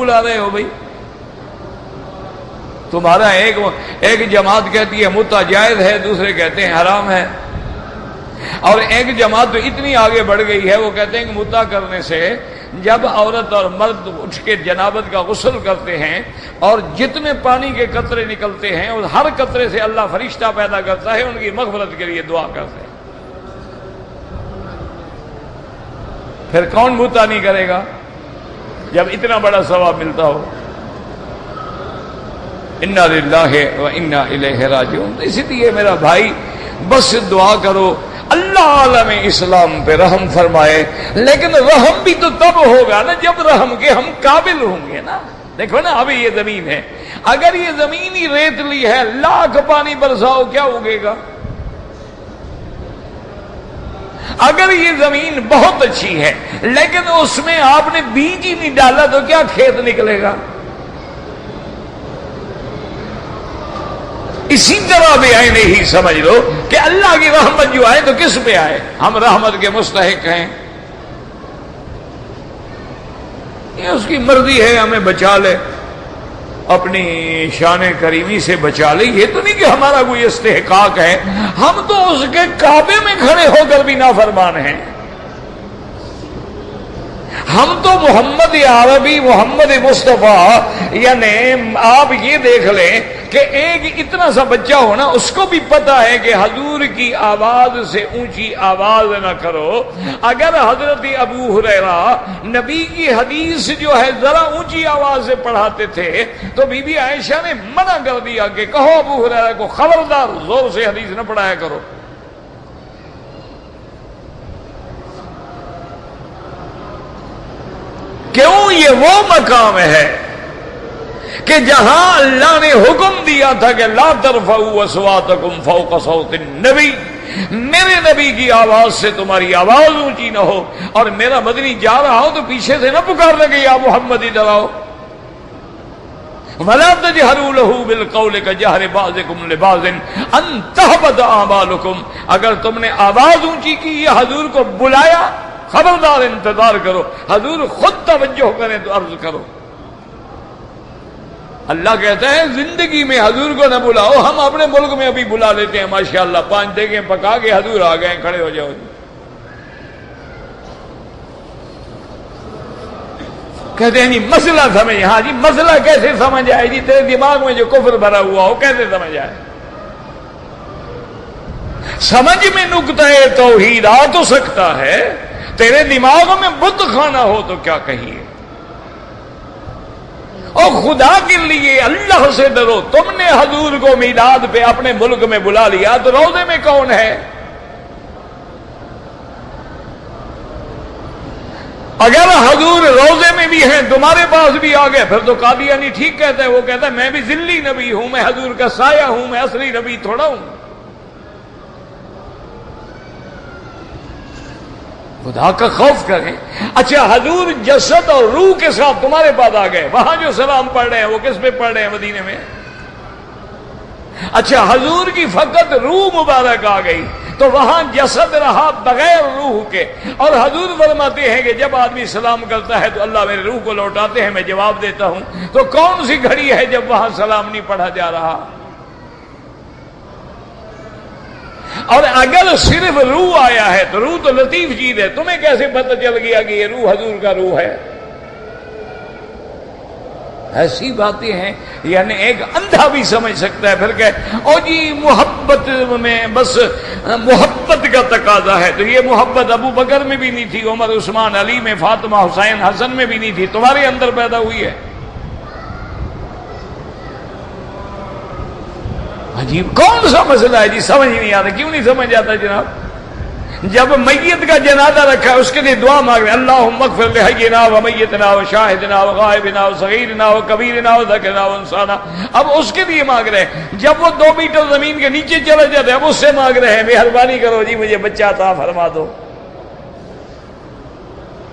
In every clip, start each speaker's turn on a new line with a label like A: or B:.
A: بلا رہے ہو بھائی؟ تمہارا ایک جماعت کہتی ہے متع جائز ہے، دوسرے کہتے ہیں حرام ہے، اور ایک جماعت تو اتنی آگے بڑھ گئی ہے وہ کہتے ہیں کہ متع کرنے سے جب عورت اور مرد اٹھ کے جنابت کا غسل کرتے ہیں اور جتنے پانی کے قطرے نکلتے ہیں اور ہر قطرے سے اللہ فرشتہ پیدا کرتا ہے، ان کی مغفرت کے لیے دعا کرتے ہیں۔ پھر کون متع نہیں کرے گا جب اتنا بڑا ثواب ملتا ہو؟ انا للہ و انا الیہ راجعون۔ اس لیے میرا بھائی بس دعا کرو اللہ عالم اسلام پہ رحم فرمائے، لیکن رحم بھی تو تب ہوگا نا جب رحم کے ہم قابل ہوں گے نا۔ دیکھو نا ابھی یہ زمین ہے، اگر یہ زمین ہی ریتلی ہے، لاکھ پانی برساؤ کیا اگے گا؟ اگر یہ زمین بہت اچھی ہے لیکن اس میں آپ نے بیج ہی نہیں ڈالا تو کیا کھیت نکلے گا؟ اسی طرح بھی آئے نہیں سمجھ لو کہ اللہ کی رحمت جو آئے تو کس پہ آئے؟ ہم رحمت کے مستحق ہیں، یہ اس کی مرضی ہے، ہمیں بچا لے، اپنی شان کریمی سے بچا لے۔ یہ تو نہیں کہ ہمارا کوئی استحقاق ہے، ہم تو اس کے کعبے میں کھڑے ہو کر بھی نافرمان ہیں۔ ہم تو محمد عربی محمد مصطفیٰ، یعنی آپ یہ دیکھ لیں کہ ایک اتنا سا بچہ ہو نا، اس کو بھی پتا ہے کہ حضور کی آواز سے اونچی آواز نہ کرو۔ اگر حضرت ابو ہریرہ نبی کی حدیث جو ہے ذرا اونچی آواز سے پڑھاتے تھے تو بی بی عائشہ نے منع کر دیا کہ کہو ابو ہریرہ کو خبردار زور سے حدیث نہ پڑھایا کرو۔ کیوں؟ یہ وہ مقام ہے کہ جہاں اللہ نے حکم دیا تھا کہ لا ترفعوا اصواتکم فوق صوت النبی، میرے نبی کی آواز سے تمہاری آواز اونچی نہ ہو، اور میرا مدنی جا رہا ہو تو پیچھے سے نہ پکارنے کہ یا محمد ادھر آؤ۔ وَلَا تَجْهَرُوا لَهُ بِالْقَوْلِ كَجَهْرِ بَعْضِكُمْ لِبَعْضٍ أَن تَهْبَطَ أَعْمَالُكُمْ۔ اگر تم نے آواز اونچی کی، یہ حضور کو بلایا، خبردار انتظار کرو، حضور خود توجہ کریں تو عرض کرو۔ اللہ کہتا ہے زندگی میں حضور کو نہ بلاؤ، ہم اپنے ملک میں ابھی بلا لیتے ہیں، ماشاءاللہ 5 دیگیں پکا کے حضور آ گئے، کھڑے ہو جاؤ۔ کہتے ہیں جی مسئلہ سمجھ، ہاں جی مسئلہ کیسے سمجھ آئے جی؟ تیرے دماغ میں جو کفر بھرا ہوا ہو کیسے سمجھ آئے؟ سمجھ میں نقطہ توحید آ تو سکتا ہے، تیرے دماغ میں بت خانہ ہو تو کیا کہیے؟ اور خدا کے لیے اللہ سے ڈرو، تم نے حضور کو میلاد پہ اپنے ملک میں بلا لیا تو روضے میں کون ہے؟ اگر حضور روضے میں بھی ہیں، تمہارے پاس بھی آ گئے، پھر تو قادیانی ٹھیک کہتا ہے، وہ کہتا ہے میں بھی ذلی نبی ہوں، میں حضور کا سایہ ہوں، میں اصلی نبی تھوڑا ہوں۔ خدا کا خوف کریں۔ اچھا حضور جسد اور روح کے ساتھ تمہارے پاس آ گئے، وہاں جو سلام پڑھ رہے ہیں وہ کس پہ پڑھ رہے ہیں مدینے میں؟ اچھا حضور کی فقط روح مبارک آ گئی تو وہاں جسد رہا بغیر روح کے، اور حضور فرماتے ہیں کہ جب آدمی سلام کرتا ہے تو اللہ میرے روح کو لوٹاتے ہیں، میں جواب دیتا ہوں۔ تو کون سی گھڑی ہے جب وہاں سلام نہیں پڑھا جا رہا؟ اور اگر صرف روح آیا ہے تو روح تو لطیف چیز ہے، تمہیں کیسے پتہ چل گیا کہ یہ روح حضور کا روح ہے؟ ایسی باتیں ہیں، یعنی ایک اندھا بھی سمجھ سکتا ہے۔ پھر کہ او جی محبت میں بس محبت کا تقاضا ہے، تو یہ محبت ابو بکر میں بھی نہیں تھی، عمر عثمان علی میں، فاطمہ حسین حسن میں بھی نہیں تھی، تمہارے اندر پیدا ہوئی ہے۔ عجیب کون سا مسئلہ ہے جی؟ سمجھ نہیں آتا۔ کیوں نہیں سمجھ آتا جناب؟ جب میت کا جنازہ رکھا ہے اس کے لیے دعا مانگ رہے ہیں، اللہم اغفر لحینا و میتنا و شاہدنا و غائبنا و صغیرنا و کبیرنا و ذکرنا و انسانا، اب اس کے لیے مانگ رہے ہیں۔ جب وہ 2 میٹر زمین کے نیچے چلے جاتے ہیں اب اس سے مانگ رہے ہیں مہربانی کرو جی مجھے بچہ عطا فرما دو۔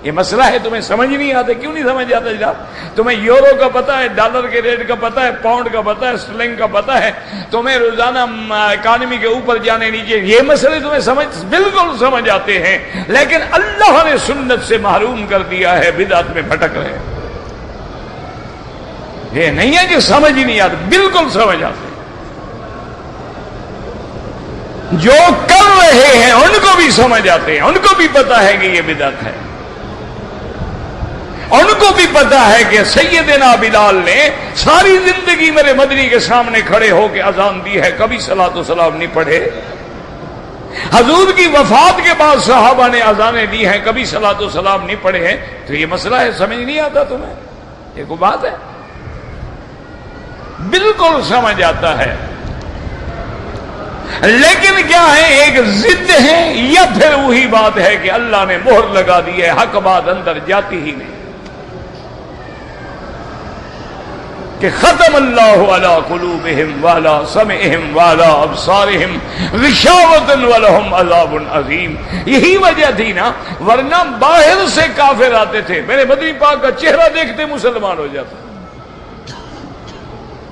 A: یہ مسئلہ ہے، تمہیں سمجھ نہیں آتا۔ کیوں نہیں سمجھ آتا جناب؟ تمہیں یورو کا پتہ ہے، ڈالر کے ریٹ کا پتہ ہے، پاؤنڈ کا پتہ ہے، سٹرلنگ کا پتہ ہے، تمہیں روزانہ اکانومی کے اوپر جانے نیچے، یہ مسئلے تمہیں بالکل سمجھ آتے ہیں، لیکن اللہ نے سنت سے محروم کر دیا ہے، بدعت میں بھٹک رہے ہیں۔ یہ نہیں ہے کہ سمجھ ہی نہیں آتی، بالکل سمجھ آتے، جو کر رہے ہیں ان کو بھی سمجھ آتے ہیں، ان کو بھی پتا ہے کہ یہ بدعت ہے، ان کو بھی پتا ہے کہ سیدنا بلال نے ساری زندگی میرے مدنی کے سامنے کھڑے ہو کے اذان دی ہے، کبھی صلاۃ و سلام نہیں پڑھے، حضور کی وفات کے بعد صحابہ نے اذانیں دی ہیں، کبھی صلاۃ و سلام نہیں پڑھے ہیں، تو یہ مسئلہ ہے، سمجھ نہیں آتا تمہیں؟ یہ کوئی بات ہے؟ بالکل سمجھ آتا ہے، لیکن کیا ہے، ایک ضد ہے، یا پھر وہی بات ہے کہ اللہ نے مہر لگا دی ہے، حق بات اندر جاتی ہی نہیں، کہ ختم اللہ علی قلوبہم وعلی سمعہم وعلی ابصارہم غشاوۃ ولہم عذاب عظیم۔ یہی وجہ تھی نا، ورنہ باہر سے کافر آتے تھے، میرے مدنی پاک کا چہرہ دیکھتے مسلمان ہو جاتا،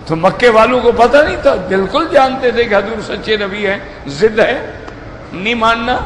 A: تو مکے والوں کو پتہ نہیں تھا، بالکل جانتے تھے کہ حضور سچے نبی ہیں، ضد ہے، نہیں ماننا۔